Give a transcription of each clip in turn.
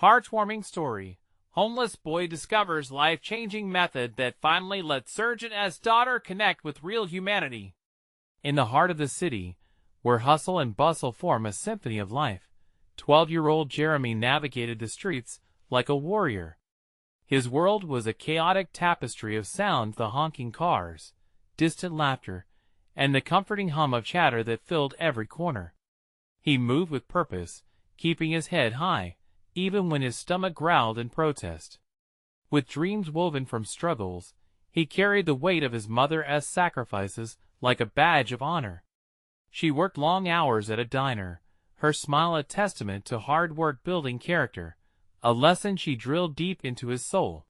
Heartwarming story. Homeless boy discovers life-changing method that finally lets surgeon S daughter connect with real humanity. In the heart of the city, where hustle and bustle form a symphony of life, 12-year-old Jeremy navigated the streets like a warrior. His world was a chaotic tapestry of sounds: the honking cars, distant laughter, and the comforting hum of chatter that filled every corner. He moved with purpose, keeping his head high, even when his stomach growled in protest. With dreams woven from struggles, he carried the weight of his mother's sacrifices like a badge of honor. She worked long hours at a diner, her smile a testament to hard work building character, a lesson she drilled deep into his soul.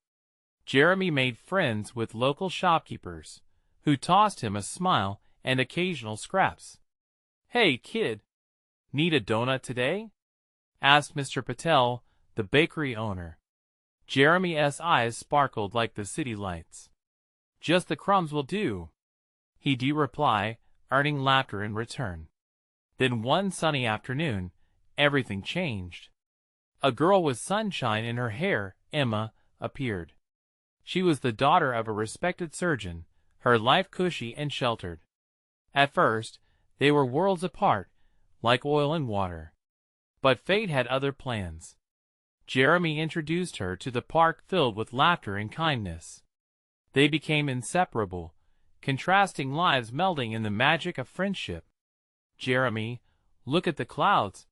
Jeremy made friends with local shopkeepers, who tossed him a smile and occasional scraps. "Hey, kid, need a donut today?" asked Mr. Patel, the bakery owner. Jeremy's eyes sparkled like the city lights. "Just the crumbs will do," he'd reply, earning laughter in return. Then one sunny afternoon, everything changed. A girl with sunshine in her hair, Emma, appeared. She was the daughter of a respected surgeon, her life cushy and sheltered. At first, they were worlds apart, like oil and water. But fate had other plans. Jeremy introduced her to the park filled with laughter and kindness. They became inseparable, contrasting lives melding in the magic of friendship. "Jeremy, look at the clouds,"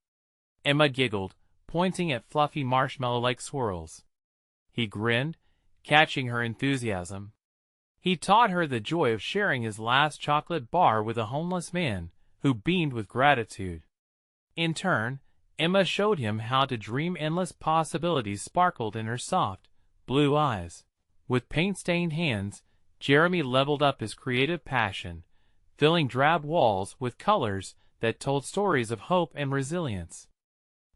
Emma giggled, pointing at fluffy marshmallow-like swirls. He grinned, catching her enthusiasm. He taught her the joy of sharing his last chocolate bar with a homeless man, who beamed with gratitude. In turn, Emma showed him how to dream. Endless possibilities sparkled in her soft, blue eyes. With paint-stained hands, Jeremy leveled up his creative passion, filling drab walls with colors that told stories of hope and resilience.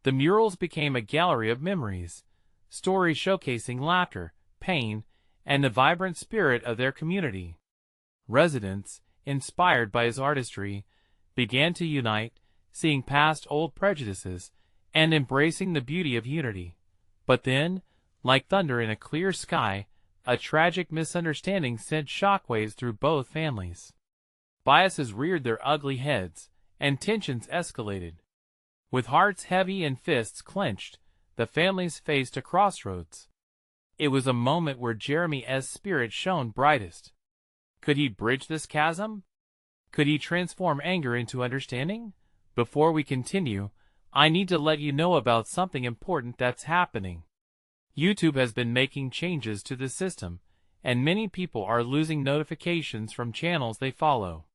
The murals became a gallery of memories, stories showcasing laughter, pain, and the vibrant spirit of their community. Residents, inspired by his artistry, began to unite, seeing past old prejudices and embracing the beauty of unity. But then, like thunder in a clear sky, a tragic misunderstanding sent shockwaves through both families. Biases reared their ugly heads, and tensions escalated. With hearts heavy and fists clenched, the families faced a crossroads. It was a moment where Jeremy's spirit shone brightest. Could he bridge this chasm? Could he transform anger into understanding? Before we continue, I need to let you know about something important that's happening. YouTube has been making changes to the system, and many people are losing notifications from channels they follow.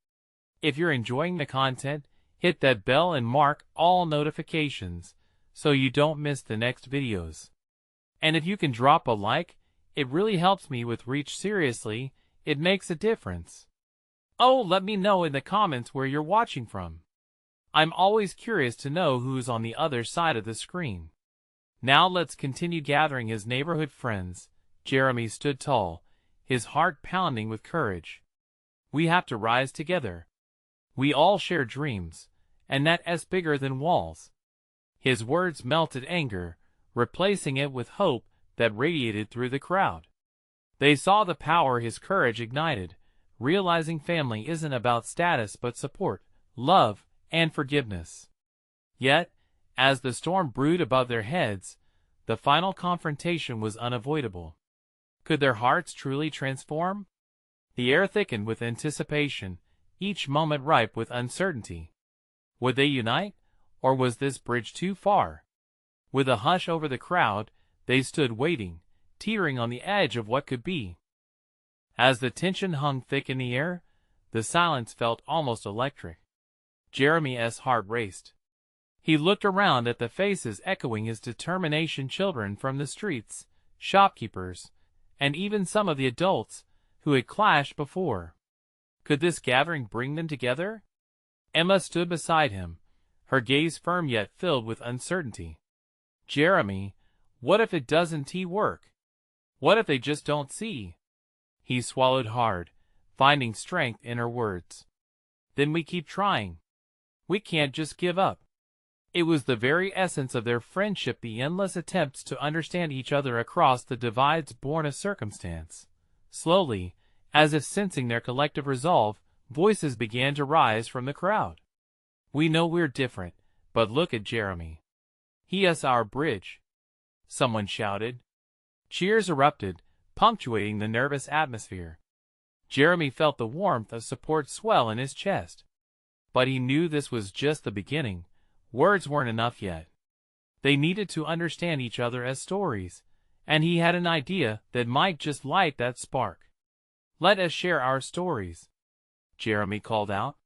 If you're enjoying the content, hit that bell and mark all notifications so you don't miss the next videos. And if you can drop a like, it really helps me with reach. Seriously, it makes a difference. Oh, let me know in the comments where you're watching from. I'm always curious to know who's on the other side of the screen. Now let's continue gathering his neighborhood friends. Jeremy stood tall, his heart pounding with courage. We have to rise together. We all share dreams, and that's bigger than walls. His words melted anger, replacing it with hope that radiated through the crowd. They saw the power his courage ignited, realizing family isn't about status but support, love, and forgiveness. Yet, as the storm brewed above their heads, the final confrontation was unavoidable. Could their hearts truly transform? The air thickened with anticipation, each moment ripe with uncertainty. Would they unite, or was this bridge too far? With a hush over the crowd, they stood waiting, teetering on the edge of what could be. As the tension hung thick in the air, the silence felt almost electric. Jeremy's heart raced. He looked around at the faces echoing his determination: children from the streets, shopkeepers, and even some of the adults who had clashed before. Could this gathering bring them together? Emma stood beside him, her gaze firm yet filled with uncertainty. "Jeremy, what if it doesn't work? What if they just don't see?" He swallowed hard, finding strength in her words. "Then we keep trying. We can't just give up." It was the very essence of their friendship, the endless attempts to understand each other across the divides born of circumstance. Slowly, as if sensing their collective resolve, voices began to rise from the crowd. "We know we're different, but look at Jeremy. He is our bridge," someone shouted. Cheers erupted, punctuating the nervous atmosphere. Jeremy felt the warmth of support swell in his chest. But he knew this was just the beginning. Words weren't enough yet. They needed to understand each other as stories, and he had an idea that might just light that spark. "Let us share our stories," Jeremy called out.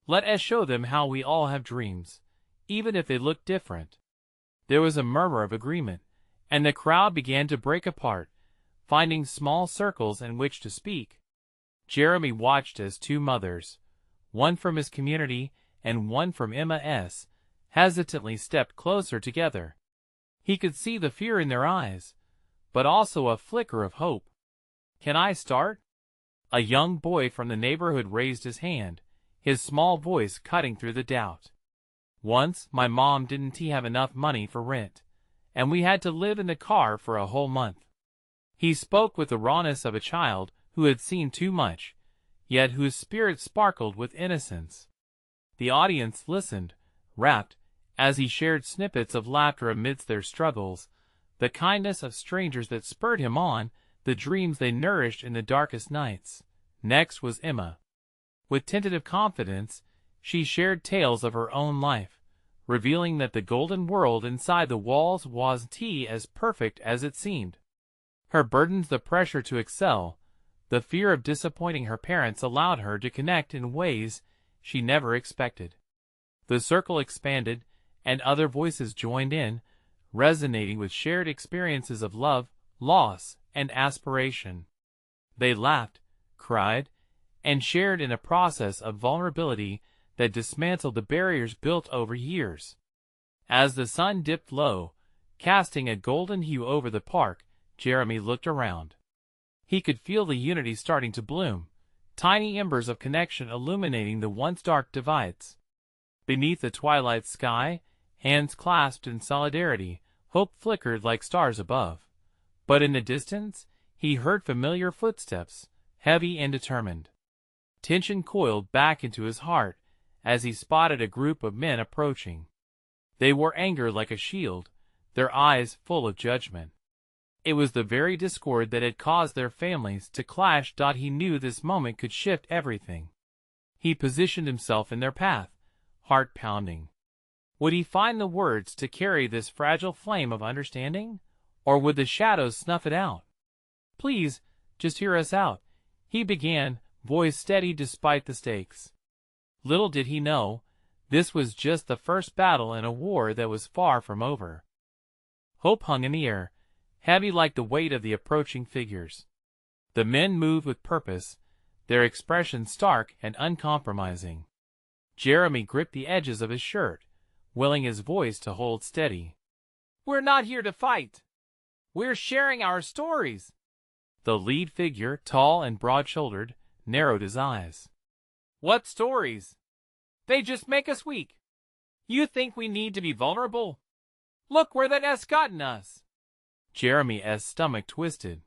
"Let us show them how we all have dreams, even if they look different." There was a murmur of agreement, and the crowd began to break apart, finding small circles in which to speak. Jeremy watched as two mothers, one from his community and one from Emma's, hesitantly stepped closer together. He could see the fear in their eyes, but also a flicker of hope. "Can I start?" A young boy from the neighborhood raised his hand, his small voice cutting through the doubt. "Once, my mom didn't have enough money for rent, and we had to live in the car for a whole month." He spoke with the rawness of a child who had seen too much, yet whose spirit sparkled with innocence. The audience listened, rapt, as he shared snippets of laughter amidst their struggles, the kindness of strangers that spurred him on, the dreams they nourished in the darkest nights. Next was Emma. With tentative confidence, she shared tales of her own life, revealing that the golden world inside the walls wasn't as perfect as it seemed. Her burdens, the pressure to excel, the fear of disappointing her parents, allowed her to connect in ways she never expected. The circle expanded, and other voices joined in, resonating with shared experiences of love, loss, and aspiration. They laughed, cried, and shared in a process of vulnerability that dismantled the barriers built over years. As the sun dipped low, casting a golden hue over the park, Jeremy looked around. He could feel the unity starting to bloom, tiny embers of connection illuminating the once dark divides. Beneath the twilight sky, hands clasped in solidarity, hope flickered like stars above. But in the distance, he heard familiar footsteps, heavy and determined. Tension coiled back into his heart as he spotted a group of men approaching. They wore anger like a shield, their eyes full of judgment. It was the very discord that had caused their families to clash. He knew this moment could shift everything. He positioned himself in their path, heart pounding. Would he find the words to carry this fragile flame of understanding, or would the shadows snuff it out? "Please, just hear us out," he began, voice steady despite the stakes. Little did he know, this was just the first battle in a war that was far from over. Hope hung in the air, heavy like the weight of the approaching figures. The men moved with purpose, their expressions stark and uncompromising. Jeremy gripped the edges of his shirt, willing his voice to hold steady. "We're not here to fight. We're sharing our stories." The lead figure, tall and broad-shouldered, narrowed his eyes. "What stories? They just make us weak. You think we need to be vulnerable? Look where that has gotten us." Jeremy's stomach twisted.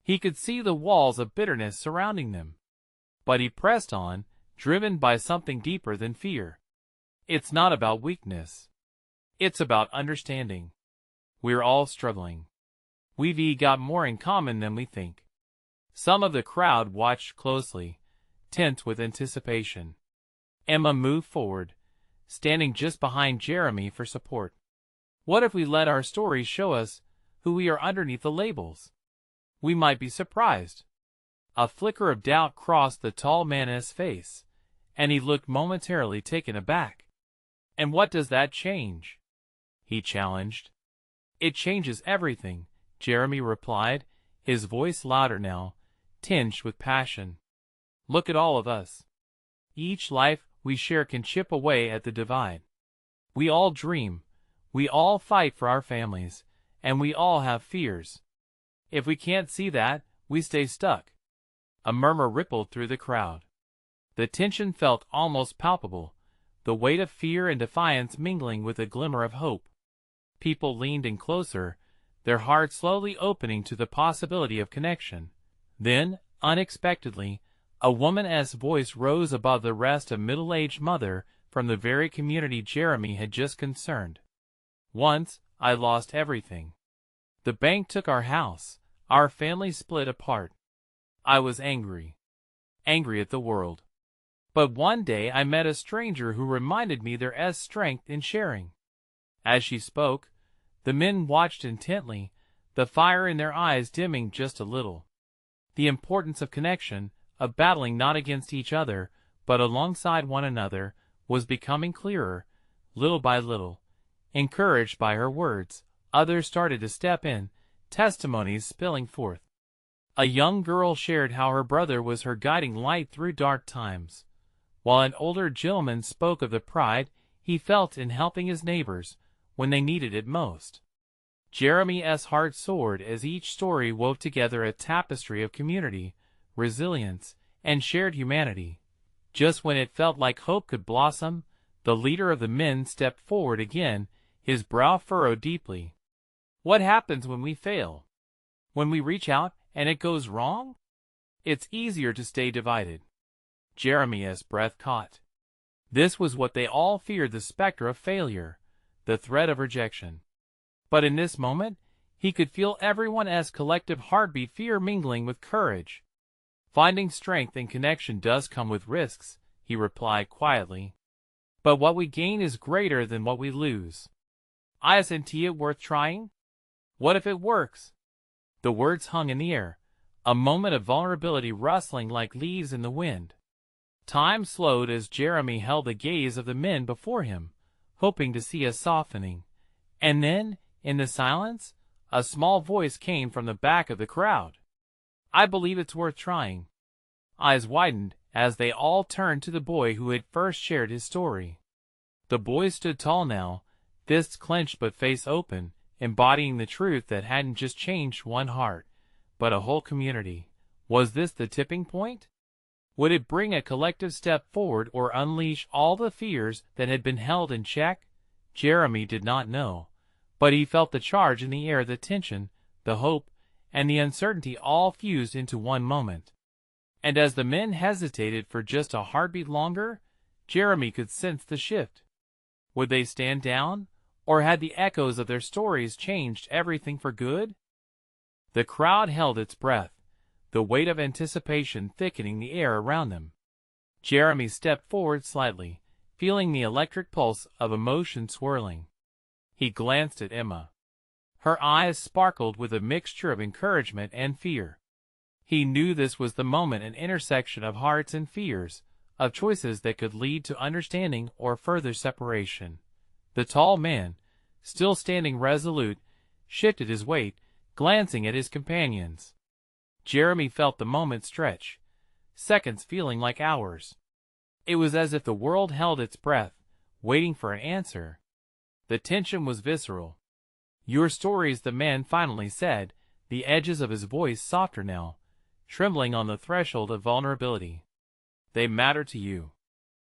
He could see the walls of bitterness surrounding them. But he pressed on, driven by something deeper than fear. "It's not about weakness. It's about understanding. We're all struggling. We've got more in common than we think." Some of the crowd watched closely, tense with anticipation. Emma moved forward, standing just behind Jeremy for support. "What if we let our stories show us who we are underneath the labels? We might be surprised." A flicker of doubt crossed the tall man's face, and he looked momentarily taken aback. "And what does that change?" he challenged. "It changes everything," Jeremy replied, his voice louder now, tinged with passion. "Look at all of us. Each life we share can chip away at the divide. We all dream, we all fight for our families, and we all have fears. If we can't see that, we stay stuck." A murmur rippled through the crowd. The tension felt almost palpable, the weight of fear and defiance mingling with a glimmer of hope. People leaned in closer, their hearts slowly opening to the possibility of connection. Then, unexpectedly, a woman's voice rose above the rest, a middle-aged mother from the very community Jeremy had just concerned. "Once, I lost everything. The bank took our house, our family split apart. I was angry at the world. But one day I met a stranger who reminded me there's strength in sharing." As she spoke, the men watched intently, the fire in their eyes dimming just a little. The importance of connection, of battling not against each other, but alongside one another, was becoming clearer, little by little. Encouraged by her words, others started to step in, testimonies spilling forth. A young girl shared how her brother was her guiding light through dark times, while an older gentleman spoke of the pride he felt in helping his neighbors when they needed it most. Jeremy's heart soared as each story wove together a tapestry of community, resilience, and shared humanity. Just when it felt like hope could blossom, the leader of the men stepped forward again, his brow furrowed deeply. "What happens when we fail? When we reach out and it goes wrong? It's easier to stay divided." Jeremy's breath caught. This was what they all feared, the specter of failure, the threat of rejection. But in this moment, he could feel everyone's collective heartbeat, fear mingling with courage. "Finding strength and connection does come with risks," he replied quietly. "But what we gain is greater than what we lose. Isn't it worth trying? What if it works?" The words hung in the air, a moment of vulnerability rustling like leaves in the wind. Time slowed as Jeremy held the gaze of the men before him, hoping to see a softening. And then, in the silence, a small voice came from the back of the crowd. "I believe it's worth trying." Eyes widened as they all turned to the boy who had first shared his story. The boy stood tall now, fists clenched but face open, embodying the truth that hadn't just changed one heart, but a whole community. Was this the tipping point? Would it bring a collective step forward or unleash all the fears that had been held in check? Jeremy did not know, but he felt the charge in the air, the tension, the hope, and the uncertainty all fused into one moment. And as the men hesitated for just a heartbeat longer, Jeremy could sense the shift. Would they stand down, or had the echoes of their stories changed everything for good? The crowd held its breath, the weight of anticipation thickening the air around them. Jeremy stepped forward slightly, feeling the electric pulse of emotion swirling. He glanced at Emma. Her eyes sparkled with a mixture of encouragement and fear. He knew this was the moment, an intersection of hearts and fears, of choices that could lead to understanding or further separation. The tall man, still standing resolute, shifted his weight, glancing at his companions. Jeremy felt the moment stretch, seconds feeling like hours. It was as if the world held its breath, waiting for an answer. The tension was visceral. "Your stories," the man finally said, the edges of his voice softer now, trembling on the threshold of vulnerability. "They matter to you.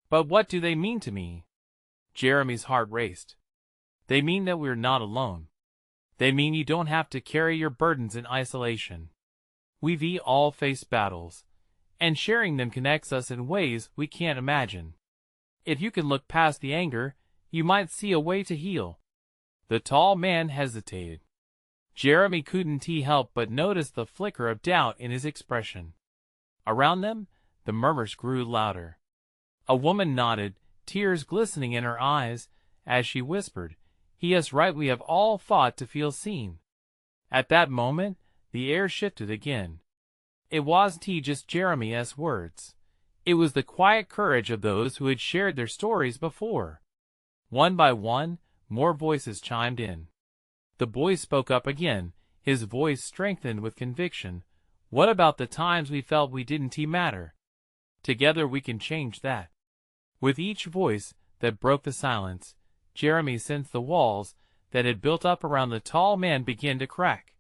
But what do they mean to me?" Jeremy's heart raced. "They mean that we're not alone. They mean you don't have to carry your burdens in isolation. We've all faced battles, and sharing them connects us in ways we can't imagine. If you can look past the anger, you might see a way to heal." The tall man hesitated. Jeremy couldn't help but notice the flicker of doubt in his expression. Around them, the murmurs grew louder. A woman nodded, tears glistening in her eyes, as she whispered, "He is right, we have all fought to feel seen." At that moment, the air shifted again. It wasn't just Jeremy's words. It was the quiet courage of those who had shared their stories before. One by one, more voices chimed in. The boy spoke up again, his voice strengthened with conviction. "What about the times we felt we didn't matter? Together we can change that." With each voice that broke the silence, Jeremy sensed the walls that had built up around the tall man begin to crack.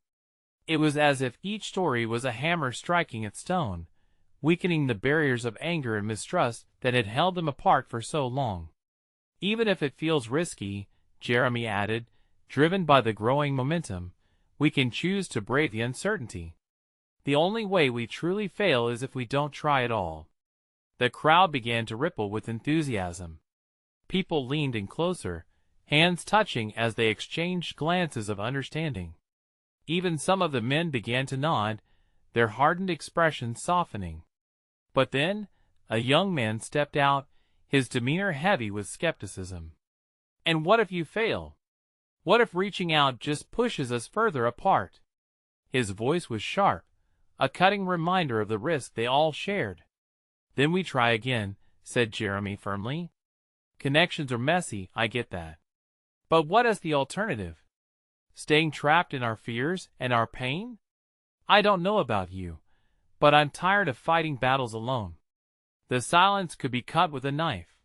It was as if each story was a hammer striking at stone, weakening the barriers of anger and mistrust that had held them apart for so long. Even if it feels risky, Jeremy added, driven by the growing momentum, we can choose to brave the uncertainty. The only way we truly fail is if we don't try at all. The crowd began to ripple with enthusiasm. People leaned in closer, hands touching as they exchanged glances of understanding. Even some of the men began to nod, their hardened expressions softening. But then, a young man stepped out, his demeanor heavy with skepticism. And what if you fail? What if reaching out just pushes us further apart? His voice was sharp, a cutting reminder of the risk they all shared. Then we try again, said Jeremy firmly. Connections are messy, I get that. But what is the alternative? Staying trapped in our fears and our pain? I don't know about you, but I'm tired of fighting battles alone. The silence could be cut with a knife.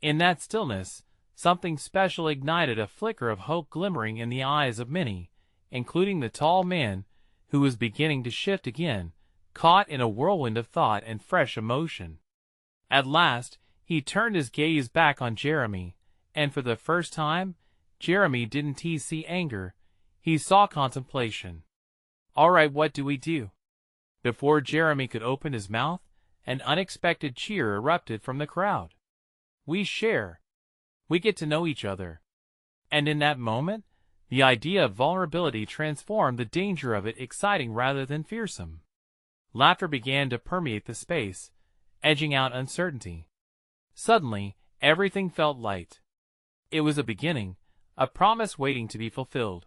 In that stillness, something special ignited, a flicker of hope glimmering in the eyes of many, including the tall man, who was beginning to shift again, caught in a whirlwind of thought and fresh emotion. At last, he turned his gaze back on Jeremy, and for the first time, Jeremy didn't see anger, he saw contemplation. All right, what do we do? Before Jeremy could open his mouth, an unexpected cheer erupted from the crowd. We share. We get to know each other. And in that moment, the idea of vulnerability transformed, the danger of it exciting rather than fearsome. Laughter began to permeate the space, edging out uncertainty. Suddenly, everything felt light. It was a beginning, a promise waiting to be fulfilled.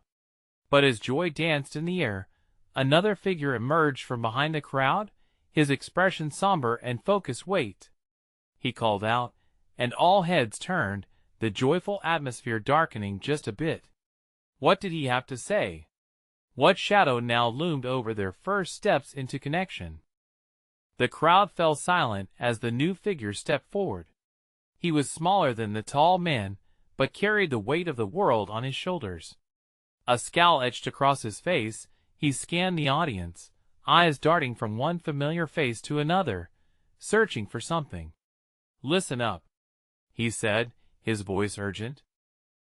But as joy danced in the air, another figure emerged from behind the crowd, his expression somber and focused. Wait! He called out, and all heads turned, the joyful atmosphere darkening just a bit. What did he have to say? What shadow now loomed over their first steps into connection? The crowd fell silent as the new figure stepped forward. He was smaller than the tall man, but carried the weight of the world on his shoulders. A scowl etched across his face, he scanned the audience, eyes darting from one familiar face to another, searching for something. Listen up, he said, his voice urgent.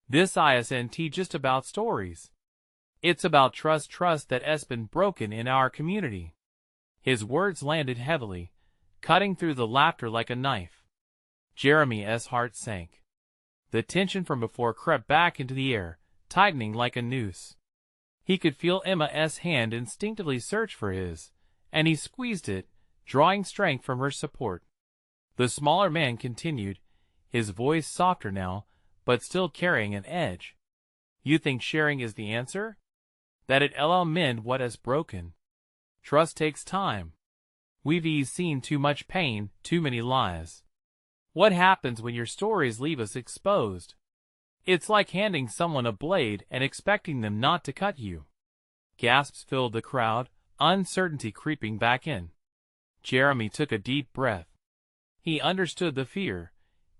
This isn't just about stories. It's about trust that has been broken in our community. His words landed heavily, cutting through the laughter like a knife. Jeremy's heart sank. The tension from before crept back into the air, tightening like a noose. He could feel Emma's hand instinctively search for his, and he squeezed it, drawing strength from her support. The smaller man continued, his voice softer now, but still carrying an edge. You think sharing is the answer? That it'll mend what has broken? Trust takes time. We've seen too much pain, too many lies. What happens when your stories leave us exposed? It's like handing someone a blade and expecting them not to cut you. Gasps filled the crowd, uncertainty creeping back in. Jeremy took a deep breath. He understood the fear.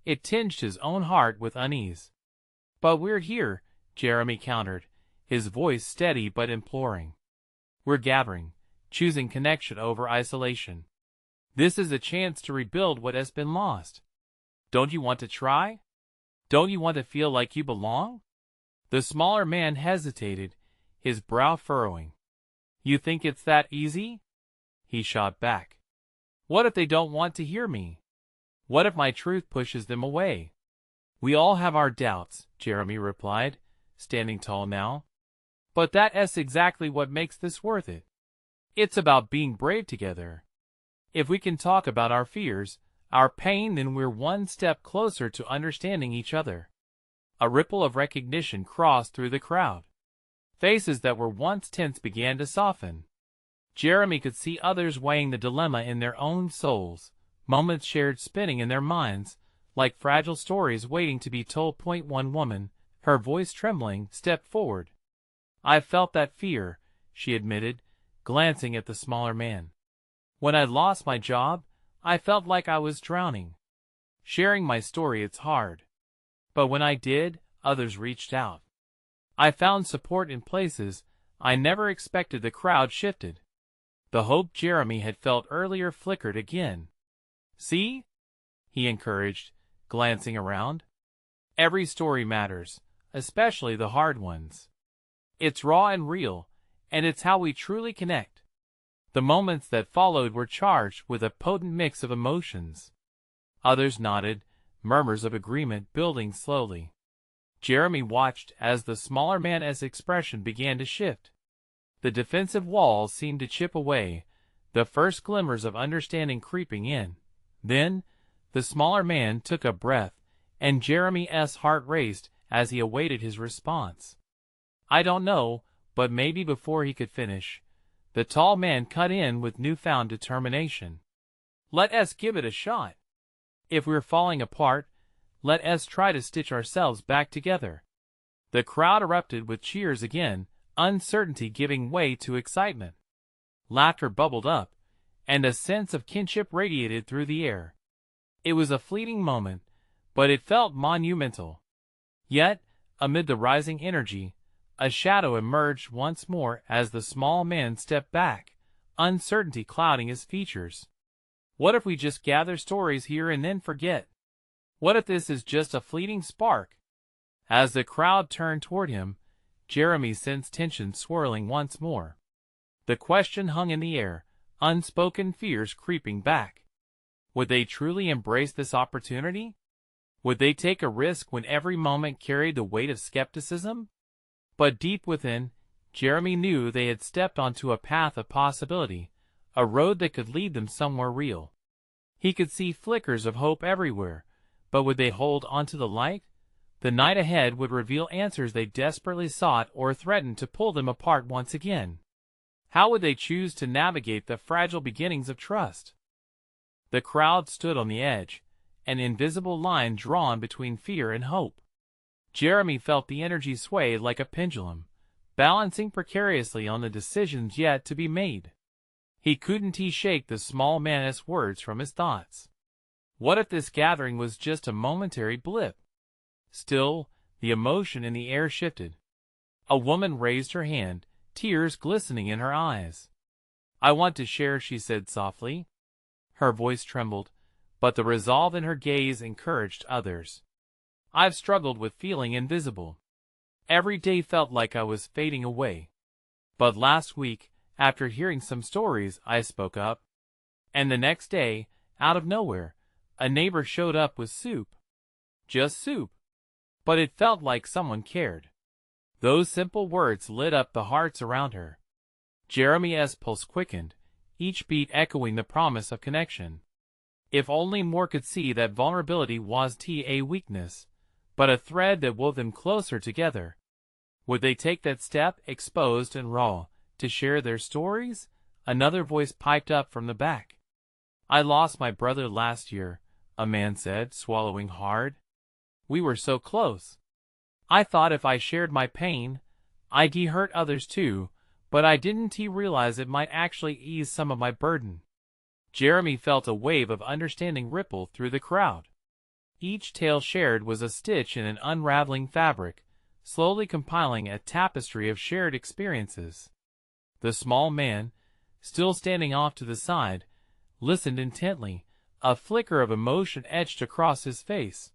It tinged his own heart with unease. But we're here, Jeremy countered, his voice steady but imploring. We're gathering, choosing connection over isolation. This is a chance to rebuild what has been lost. Don't you want to try? Don't you want to feel like you belong? The smaller man hesitated, his brow furrowing. You think it's that easy? He shot back. What if they don't want to hear me? What if my truth pushes them away? We all have our doubts, Jeremy replied, standing tall now. But that's exactly what makes this worth it. It's about being brave together. If we can talk about our fears, our pain, then we're one step closer to understanding each other. A ripple of recognition crossed through the crowd. Faces that were once tense began to soften. Jeremy could see others weighing the dilemma in their own souls, moments shared spinning in their minds, like fragile stories waiting to be told. One woman, her voice trembling, stepped forward. I felt that fear, she admitted, glancing at the smaller man. When I lost my job, I felt like I was drowning. Sharing my story, it's hard. But when I did, others reached out. I found support in places I never expected. The crowd shifted. The hope Jeremy had felt earlier flickered again. See? He encouraged, glancing around. Every story matters, especially the hard ones. It's raw and real, and it's how we truly connect. The moments that followed were charged with a potent mix of emotions. Others nodded, murmurs of agreement building slowly. Jeremy watched as the smaller man's expression began to shift. The defensive walls seemed to chip away, the first glimmers of understanding creeping in. Then, the smaller man took a breath, and Jeremy's heart raced as he awaited his response. "I don't know, but maybe." Before he could finish, the tall man cut in with newfound determination. "Let us give it a shot. If we're falling apart, let us try to stitch ourselves back together." The crowd erupted with cheers again, uncertainty giving way to excitement. Laughter bubbled up, and a sense of kinship radiated through the air. It was a fleeting moment, but it felt monumental. Yet, amid the rising energy, a shadow emerged once more as the small man stepped back, uncertainty clouding his features. What if we just gather stories here and then forget? What if this is just a fleeting spark? As the crowd turned toward him, Jeremy sensed tension swirling once more. The question hung in the air, unspoken fears creeping back. Would they truly embrace this opportunity? Would they take a risk when every moment carried the weight of skepticism? But deep within, Jeremy knew they had stepped onto a path of possibility, a road that could lead them somewhere real. He could see flickers of hope everywhere, but would they hold onto the light? The night ahead would reveal answers they desperately sought or threaten to pull them apart once again. How would they choose to navigate the fragile beginnings of trust? The crowd stood on the edge, an invisible line drawn between fear and hope. Jeremy felt the energy sway like a pendulum, balancing precariously on the decisions yet to be made. He couldn't shake the small man's words from his thoughts. What if this gathering was just a momentary blip? Still, the emotion in the air shifted. A woman raised her hand, tears glistening in her eyes. "I want to share," she said softly. Her voice trembled, but the resolve in her gaze encouraged others. "I've struggled with feeling invisible. Every day felt like I was fading away. But last week, after hearing some stories, I spoke up. And the next day, out of nowhere, a neighbor showed up with soup. Just soup. But it felt like someone cared." Those simple words lit up the hearts around her. Jeremy's pulse quickened, each beat echoing the promise of connection. If only more could see that vulnerability wasn't a weakness, but a thread that wove them closer together. Would they take that step, exposed and raw, to share their stories? Another voice piped up from the back. "I lost my brother last year," a man said, swallowing hard. "We were so close. I thought if I shared my pain, I'd hurt others too, but I didn't realize it might actually ease some of my burden." Jeremy felt a wave of understanding ripple through the crowd. Each tale shared was a stitch in an unraveling fabric, slowly compiling a tapestry of shared experiences. The small man, still standing off to the side, listened intently, a flicker of emotion etched across his face.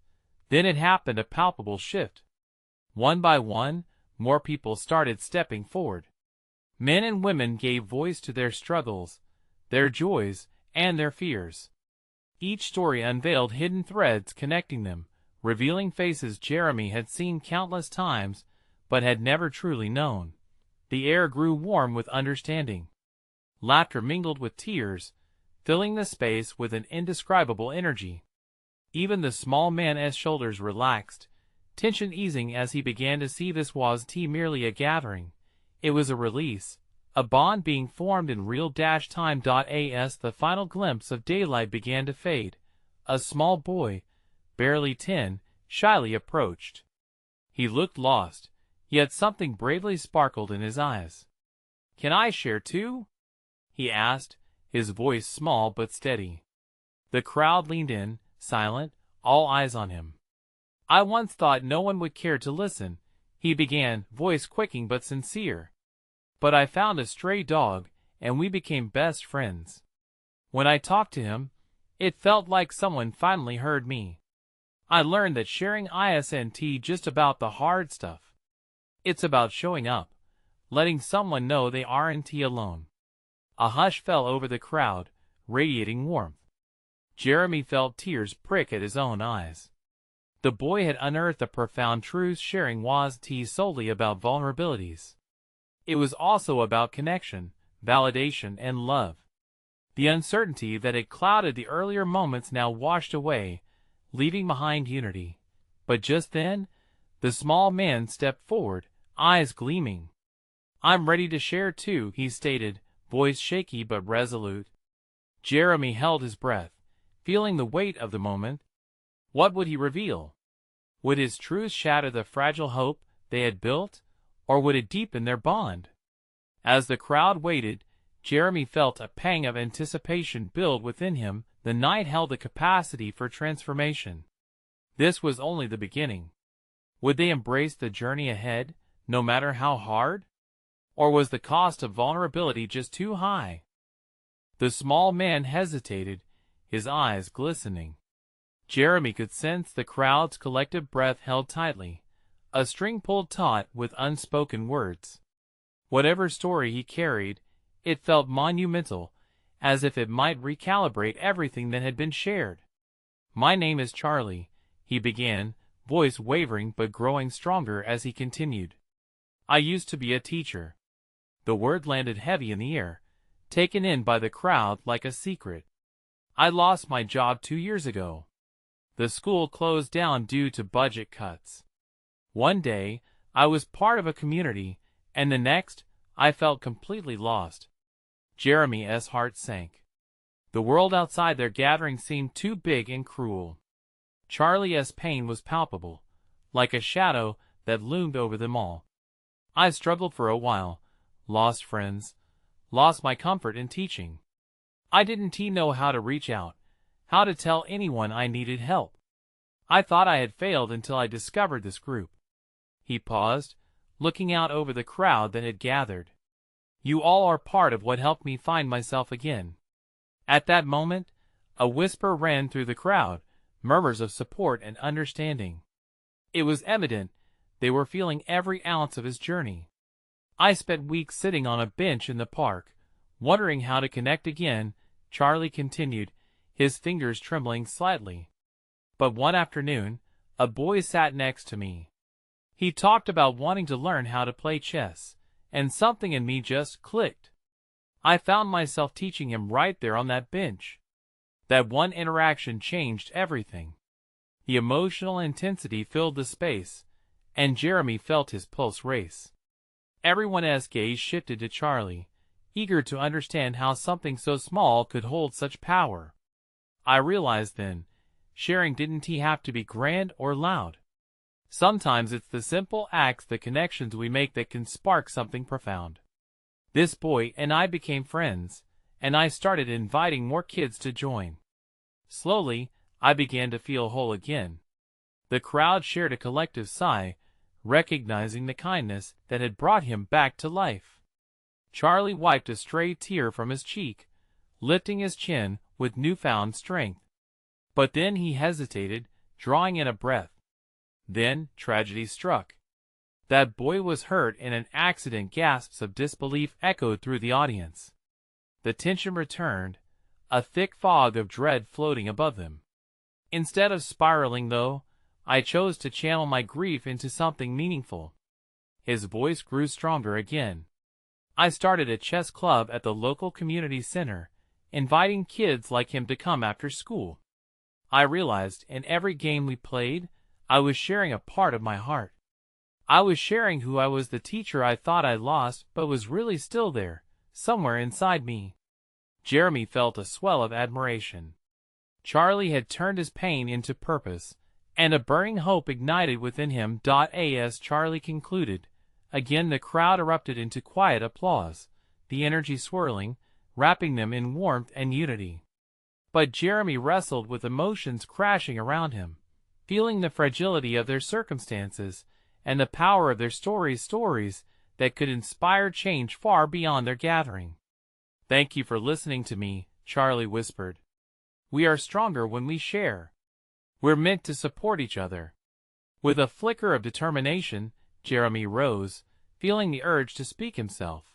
Then it happened, a palpable shift. One by one, more people started stepping forward. Men and women gave voice to their struggles, their joys, and their fears. Each story unveiled hidden threads connecting them, revealing faces Jeremy had seen countless times, but had never truly known. The air grew warm with understanding. Laughter mingled with tears, filling the space with an indescribable energy. Even the small man's shoulders relaxed, tension easing as he began to see this wasn't merely a gathering. It was a release, a bond being formed in real-time. As the final glimpse of daylight began to fade, a small boy, barely 10, shyly approached. He looked lost, yet something bravely sparkled in his eyes. "Can I share too?" he asked, his voice small but steady. The crowd leaned in, silent, all eyes on him. "I once thought no one would care to listen," he began, voice quaking but sincere. "But I found a stray dog, and we became best friends. When I talked to him, it felt like someone finally heard me. I learned that sharing isn't just about the hard stuff. It's about showing up, letting someone know they aren't alone. A hush fell over the crowd, radiating warmth. Jeremy felt tears prick at his own eyes. The boy had unearthed a profound truth. Sharing wasn't solely about vulnerabilities. It was also about connection, validation, and love. The uncertainty that had clouded the earlier moments now washed away, leaving behind unity. But just then, the small man stepped forward, eyes gleaming. "I'm ready to share too," he stated, voice shaky but resolute. Jeremy held his breath, feeling the weight of the moment. What would he reveal? Would his truth shatter the fragile hope they had built, or would it deepen their bond? As the crowd waited, Jeremy felt a pang of anticipation build within him. The night held the capacity for transformation. This was only the beginning. Would they embrace the journey ahead, no matter how hard? Or was the cost of vulnerability just too high? The small man hesitated, his eyes glistening. Jeremy could sense the crowd's collective breath held tightly, a string pulled taut with unspoken words. Whatever story he carried, it felt monumental, as if it might recalibrate everything that had been shared. "My name is Charlie," he began, voice wavering but growing stronger as he continued. "I used to be a teacher." The word landed heavy in the air, taken in by the crowd like a secret. "I lost my job 2 years ago. The school closed down due to budget cuts. One day, I was part of a community, and the next, I felt completely lost." Jeremy's heart sank. The world outside their gathering seemed too big and cruel. Charlie's pain was palpable, like a shadow that loomed over them all. "I struggled for a while, lost friends, lost my comfort in teaching. I didn't know how to reach out, how to tell anyone I needed help. I thought I had failed until I discovered this group." He paused, looking out over the crowd that had gathered. "You all are part of what helped me find myself again." At that moment, a whisper ran through the crowd, murmurs of support and understanding. It was evident they were feeling every ounce of his journey. "I spent weeks sitting on a bench in the park, wondering how to connect again," Charlie continued, his fingers trembling slightly. "But one afternoon, a boy sat next to me. He talked about wanting to learn how to play chess, and something in me just clicked. I found myself teaching him right there on that bench. That one interaction changed everything." The emotional intensity filled the space, and Jeremy felt his pulse race. Everyone's gaze shifted to Charlie, eager to understand how something so small could hold such power. "I realized then, sharing didn't have to be grand or loud. Sometimes it's the simple acts, the connections we make that can spark something profound." This boy and I became friends, and I started inviting more kids to join. Slowly, I began to feel whole again. The crowd shared a collective sigh, recognizing the kindness that had brought him back to life. Charlie wiped a stray tear from his cheek, lifting his chin with newfound strength. But then he hesitated, drawing in a breath. Then tragedy struck. "That boy was hurt in an accident." Gasps of disbelief echoed through the audience. The tension returned, a thick fog of dread floating above them. "Instead of spiraling, though, I chose to channel my grief into something meaningful." His voice grew stronger again. "I started a chess club at the local community center, inviting kids like him to come after school. I realized in every game we played, I was sharing a part of my heart. I was sharing who I was, the teacher I thought I lost but was really still there, somewhere inside me." Jeremy felt a swell of admiration. Charlie had turned his pain into purpose, and a burning hope ignited within him. As Charlie concluded, again the crowd erupted into quiet applause, the energy swirling, wrapping them in warmth and unity. But Jeremy wrestled with emotions crashing around him, feeling the fragility of their circumstances and the power of their stories that could inspire change far beyond their gathering. "Thank you for listening to me," Charlie whispered. "We are stronger when we share." We're meant to support each other. With a flicker of determination, Jeremy rose, feeling the urge to speak himself.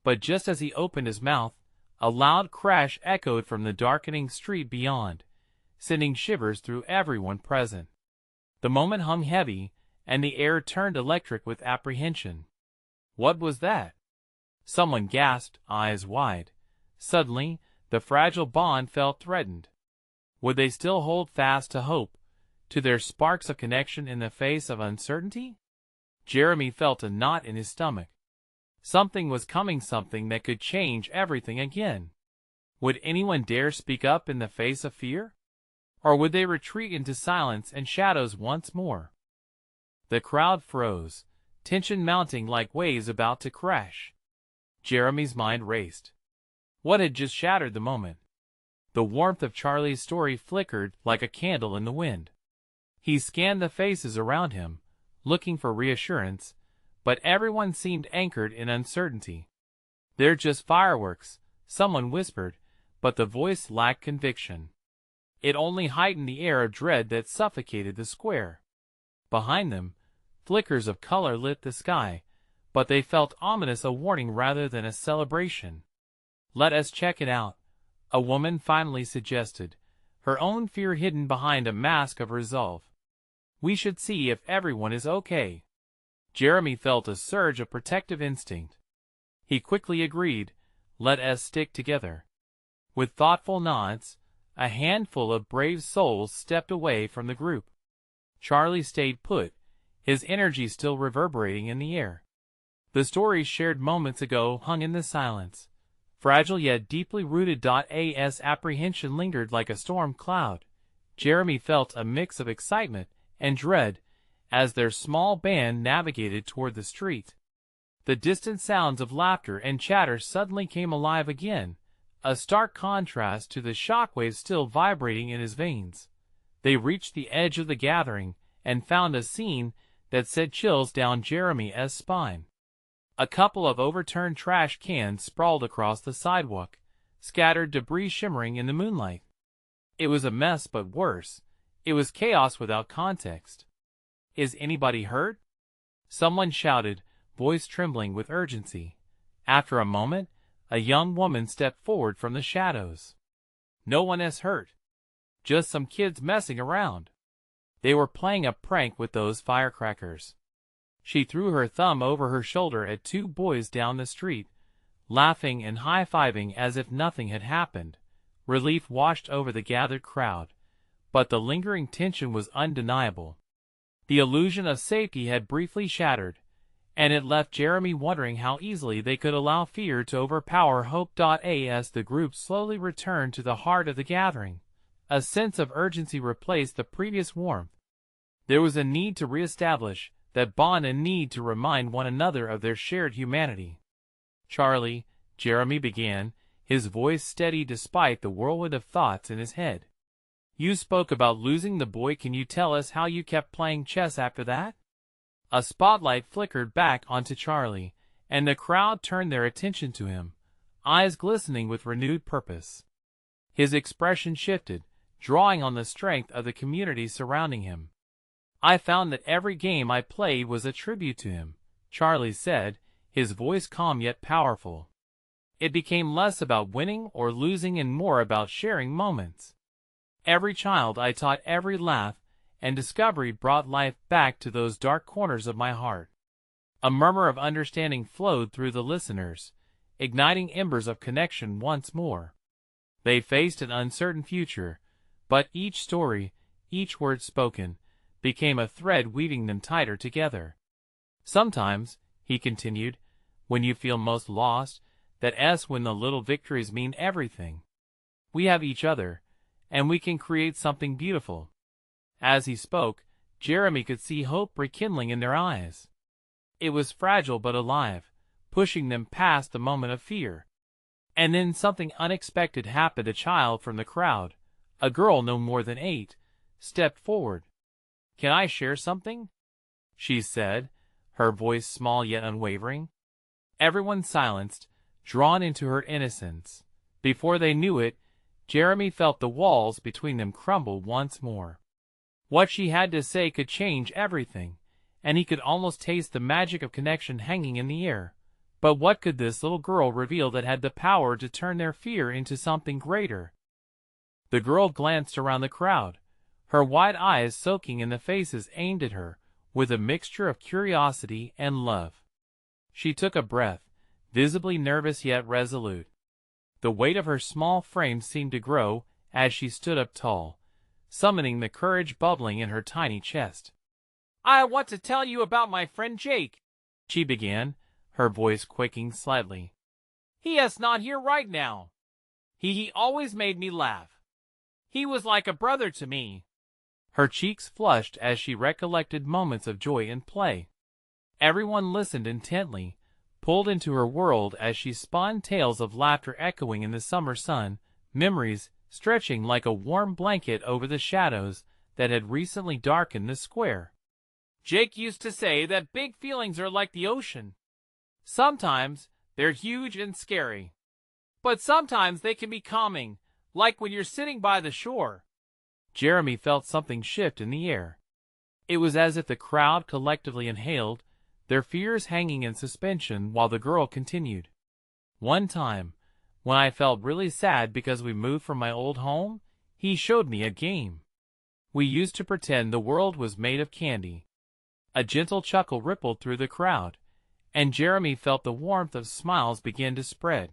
But just as he opened his mouth, a loud crash echoed from the darkening street beyond, sending shivers through everyone present. The moment hung heavy, and the air turned electric with apprehension. What was that? Someone gasped, eyes wide. Suddenly, the fragile bond felt threatened. Would they still hold fast to hope, to their sparks of connection in the face of uncertainty? Jeremy felt a knot in his stomach. Something was coming, something that could change everything again. Would anyone dare speak up in the face of fear? Or would they retreat into silence and shadows once more? The crowd froze, tension mounting like waves about to crash. Jeremy's mind raced. What had just shattered the moment? The warmth of Charlie's story flickered like a candle in the wind. He scanned the faces around him, looking for reassurance, but everyone seemed anchored in uncertainty. "They're just fireworks," someone whispered, but the voice lacked conviction. It only heightened the air of dread that suffocated the square. Behind them, flickers of color lit the sky, but they felt ominous, a warning rather than a celebration. "Let us check it out," a woman finally suggested, her own fear hidden behind a mask of resolve. "We should see if everyone is okay." Jeremy felt a surge of protective instinct. He quickly agreed, "Let us stick together." With thoughtful nods, a handful of brave souls stepped away from the group. Charlie stayed put, his energy still reverberating in the air. The stories shared moments ago hung in the silence, fragile yet deeply rooted. As apprehension lingered like a storm cloud, Jeremy felt a mix of excitement and dread as their small band navigated toward the street. The distant sounds of laughter and chatter suddenly came alive again, a stark contrast to the shockwaves still vibrating in his veins. They reached the edge of the gathering and found a scene that sent chills down Jeremy's spine. A couple of overturned trash cans sprawled across the sidewalk, scattered debris shimmering in the moonlight. It was a mess, but worse, it was chaos without context. "Is anybody hurt?" someone shouted, voice trembling with urgency. After a moment, a young woman stepped forward from the shadows. "No one is hurt. Just some kids messing around. They were playing a prank with those firecrackers." She threw her thumb over her shoulder at two boys down the street, laughing and high-fiving as if nothing had happened. Relief washed over the gathered crowd, but the lingering tension was undeniable. The illusion of safety had briefly shattered, and it left Jeremy wondering how easily they could allow fear to overpower hope. As the group slowly returned to the heart of the gathering, a sense of urgency replaced the previous warmth. There was a need to reestablish that bond, a need to remind one another of their shared humanity. "Charlie," Jeremy began, his voice steady despite the whirlwind of thoughts in his head. "You spoke about losing the boy. Can you tell us how you kept playing chess after that?" A spotlight flickered back onto Charlie, and the crowd turned their attention to him, eyes glistening with renewed purpose. His expression shifted, drawing on the strength of the community surrounding him. "I found that every game I played was a tribute to him," Charlie said, his voice calm yet powerful. "It became less about winning or losing and more about sharing moments. Every child I taught, every laugh and discovery brought life back to those dark corners of my heart." A murmur of understanding flowed through the listeners, igniting embers of connection once more. They faced an uncertain future, but each story, each word spoken, became a thread weaving them tighter together. "Sometimes," he continued, "when you feel most lost, that's when the little victories mean everything. We have each other, and we can create something beautiful." As he spoke, Jeremy could see hope rekindling in their eyes. It was fragile but alive, pushing them past the moment of fear. And then something unexpected happened. A child from the crowd, a girl no more than 8, stepped forward. "Can I share something?" she said, her voice small yet unwavering. Everyone silenced, drawn into her innocence. Before they knew it, Jeremy felt the walls between them crumble once more. What she had to say could change everything, and he could almost taste the magic of connection hanging in the air. But what could this little girl reveal that had the power to turn their fear into something greater? The girl glanced around the crowd, her wide eyes soaking in the faces aimed at her, with a mixture of curiosity and love. She took a breath, visibly nervous yet resolute. The weight of her small frame seemed to grow as she stood up tall, summoning the courage bubbling in her tiny chest. "I want to tell you about my friend Jake," she began, her voice quaking slightly. "He is not here right now. He always made me laugh. He was like a brother to me." Her cheeks flushed as she recollected moments of joy and play. Everyone listened intently, pulled into her world as she spun tales of laughter echoing in the summer sun, memories stretching like a warm blanket over the shadows that had recently darkened the square. "Jake used to say that big feelings are like the ocean. Sometimes they're huge and scary, but sometimes they can be calming, like when you're sitting by the shore." Jeremy felt something shift in the air. It was as if the crowd collectively inhaled, their fears hanging in suspension while the girl continued. "One time, when I felt really sad because we moved from my old home, he showed me a game. We used to pretend the world was made of candy." A gentle chuckle rippled through the crowd, and Jeremy felt the warmth of smiles begin to spread.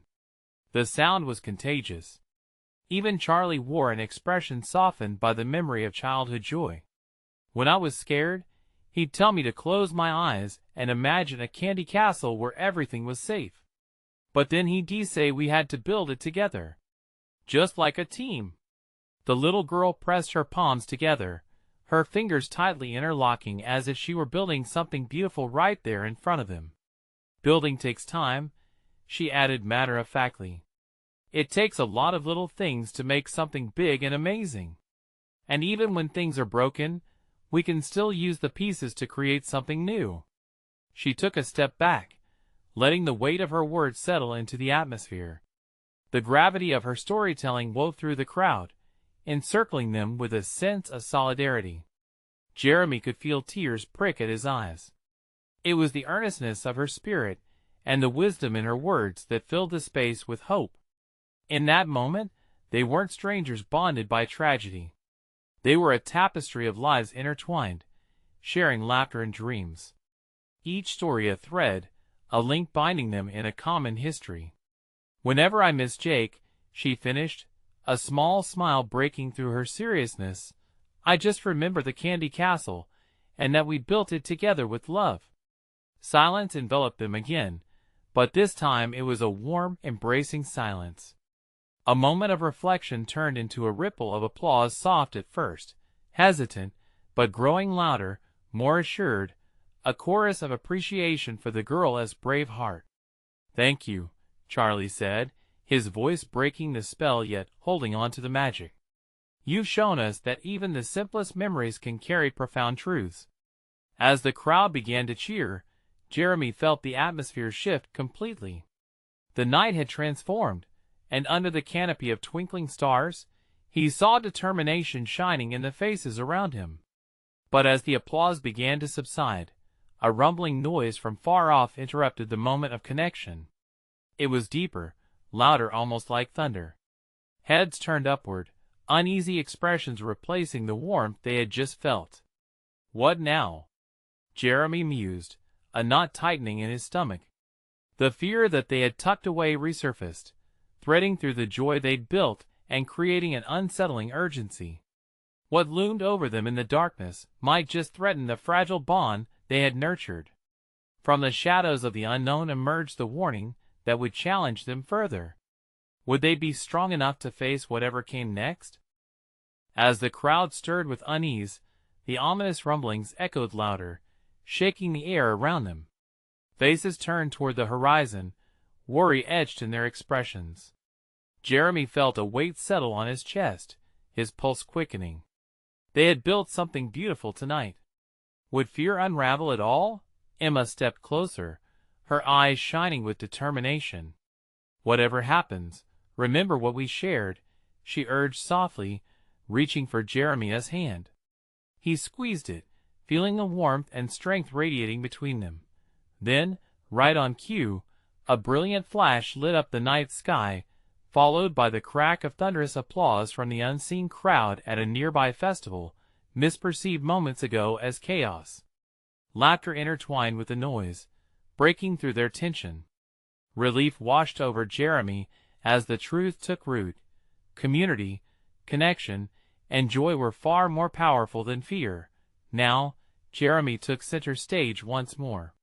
The sound was contagious. Even Charlie wore an expression softened by the memory of childhood joy. When I was scared, he'd tell me to close my eyes and imagine a candy castle where everything was safe. But then he'd say we had to build it together, just like a team. The little girl pressed her palms together, her fingers tightly interlocking as if she were building something beautiful right there in front of them. "Building takes time," she added matter-of-factly. "It takes a lot of little things to make something big and amazing. And even when things are broken, we can still use the pieces to create something new." She took a step back, letting the weight of her words settle into the atmosphere. The gravity of her storytelling wove through the crowd, encircling them with a sense of solidarity. Jeremy could feel tears prick at his eyes. It was the earnestness of her spirit and the wisdom in her words that filled the space with hope. In that moment, they weren't strangers bonded by tragedy. They were a tapestry of lives intertwined, sharing laughter and dreams. Each story a thread, a link binding them in a common history. "Whenever I miss Jake," she finished, a small smile breaking through her seriousness, "I just remember the candy castle, and that we built it together with love." Silence enveloped them again, but this time it was a warm, embracing silence. A moment of reflection turned into a ripple of applause, soft at first, hesitant, but growing louder, more assured, a chorus of appreciation for the girl's brave heart. "Thank you," Charlie said, his voice breaking the spell yet holding on to the magic. "You've shown us that even the simplest memories can carry profound truths." As the crowd began to cheer, Jeremy felt the atmosphere shift completely. The night had transformed, and under the canopy of twinkling stars, he saw determination shining in the faces around him. But as the applause began to subside, a rumbling noise from far off interrupted the moment of connection. It was deeper, louder, almost like thunder. Heads turned upward, uneasy expressions replacing the warmth they had just felt. "What now?" Jeremy mused, a knot tightening in his stomach. The fear that they had tucked away resurfaced, threading through the joy they'd built and creating an unsettling urgency. What loomed over them in the darkness might just threaten the fragile bond they had nurtured. From the shadows of the unknown emerged the warning that would challenge them further. Would they be strong enough to face whatever came next? As the crowd stirred with unease, the ominous rumblings echoed louder, shaking the air around them. Faces turned toward the horizon, worry etched in their expressions. Jeremy felt a weight settle on his chest, his pulse quickening. They had built something beautiful tonight. Would fear unravel it all? Emma stepped closer, her eyes shining with determination. "Whatever happens, remember what we shared," she urged softly, reaching for Jeremy's hand. He squeezed it, feeling the warmth and strength radiating between them. Then, right on cue, a brilliant flash lit up the night sky, followed by the crack of thunderous applause from the unseen crowd at a nearby festival, misperceived moments ago as chaos. Laughter intertwined with the noise, breaking through their tension. Relief washed over Jeremy as the truth took root. Community, connection, and joy were far more powerful than fear. Now, Jeremy took center stage once more.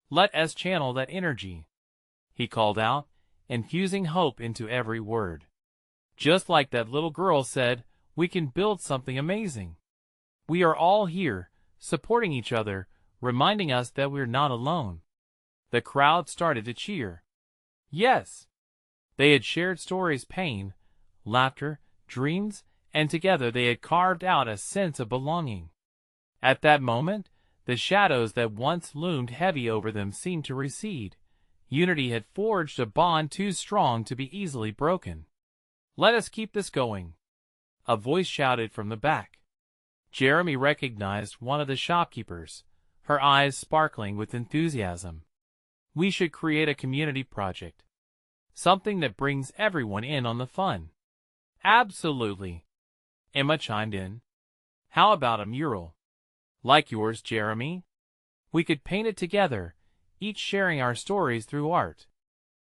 "Let us channel that energy," he called out, infusing hope into every word. "Just like that little girl said, we can build something amazing. We are all here, supporting each other, reminding us that we're not alone." The crowd started to cheer. Yes! They had shared stories, pain, laughter, dreams, and together they had carved out a sense of belonging. At that moment, the shadows that once loomed heavy over them seemed to recede. Unity had forged a bond too strong to be easily broken. "Let us keep this going," a voice shouted from the back. Jeremy recognized one of the shopkeepers, her eyes sparkling with enthusiasm. "We should create a community project. Something that brings everyone in on the fun." "Absolutely," Emma chimed in. "How about a mural? Like yours, Jeremy? We could paint it together, each sharing our stories through art."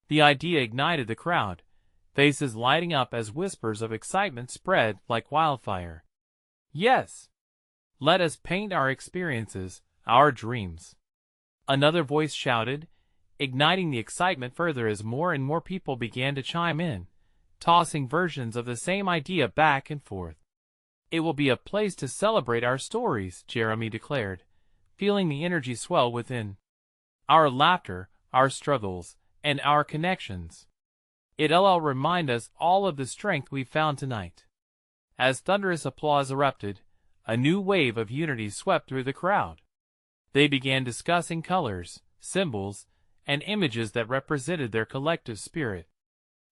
The idea ignited the crowd, faces lighting up as whispers of excitement spread like wildfire. "Yes! Let us paint our experiences, our dreams," another voice shouted, igniting the excitement further as more and more people began to chime in, tossing versions of the same idea back and forth. "It will be a place to celebrate our stories," Jeremy declared, feeling the energy swell within. "Our laughter, our struggles, and our connections. It'll remind us all of the strength we found tonight." As thunderous applause erupted, a new wave of unity swept through the crowd. They began discussing colors, symbols, and images that represented their collective spirit.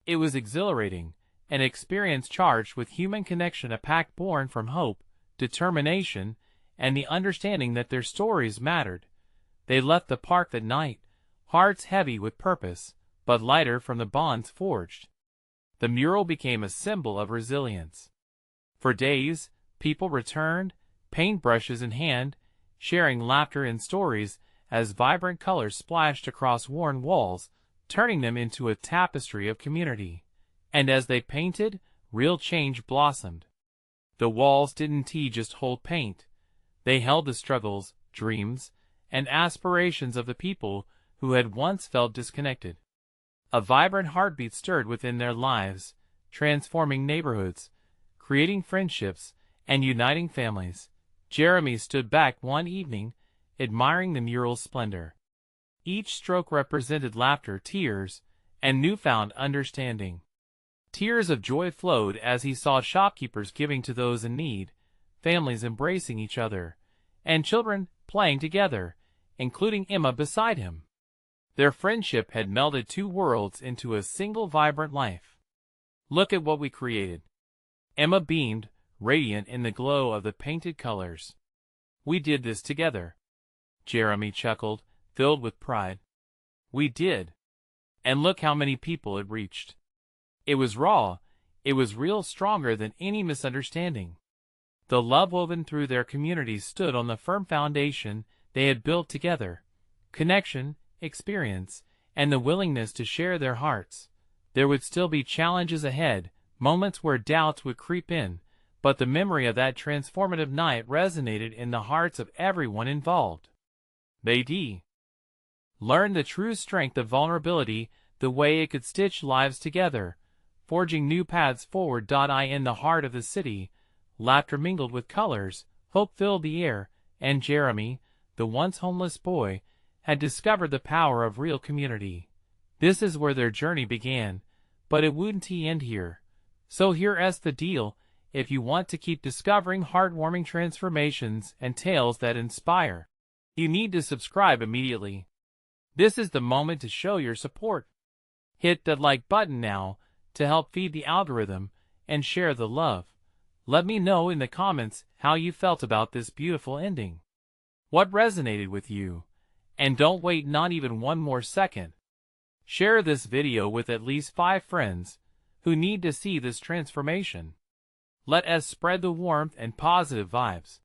It was exhilarating, an experience charged with human connection, a pact born from hope, determination, and the understanding that their stories mattered. They left the park that night, hearts heavy with purpose, but lighter from the bonds forged. The mural became a symbol of resilience. For days, people returned, paintbrushes in hand, sharing laughter and stories as vibrant colors splashed across worn walls, turning them into a tapestry of community. And as they painted, real change blossomed. The walls didn't just hold paint. They held the struggles, dreams, and aspirations of the people who had once felt disconnected. A vibrant heartbeat stirred within their lives, transforming neighborhoods, creating friendships, and uniting families. Jeremy stood back one evening, admiring the mural's splendor. Each stroke represented laughter, tears, and newfound understanding. Tears of joy flowed as he saw shopkeepers giving to those in need, families embracing each other, and children playing together, including Emma beside him. Their friendship had melded two worlds into a single vibrant life. "Look at what we created." Emma beamed, radiant in the glow of the painted colors. "We did this together." Jeremy chuckled, filled with pride. "We did. And look how many people it reached. It was raw, it was real, stronger than any misunderstanding." The love woven through their community stood on the firm foundation they had built together: connection, experience, and the willingness to share their hearts. There would still be challenges ahead, moments where doubts would creep in, but the memory of that transformative night resonated in the hearts of everyone involved. They learned the true strength of vulnerability, the way it could stitch lives together, forging new paths forward. In the heart of the city, laughter mingled with colors, hope filled the air, and Jeremy, the once homeless boy, had discovered the power of real community. This is where their journey began, but it wouldn't end here. So here's the deal: if you want to keep discovering heartwarming transformations and tales that inspire, you need to subscribe immediately. This is the moment to show your support. Hit that like button now to help feed the algorithm and share the love. Let me know in the comments how you felt about this beautiful ending. What resonated with you? And don't wait not even one more second. Share this video with at least 5 friends who need to see this transformation. Let us spread the warmth and positive vibes.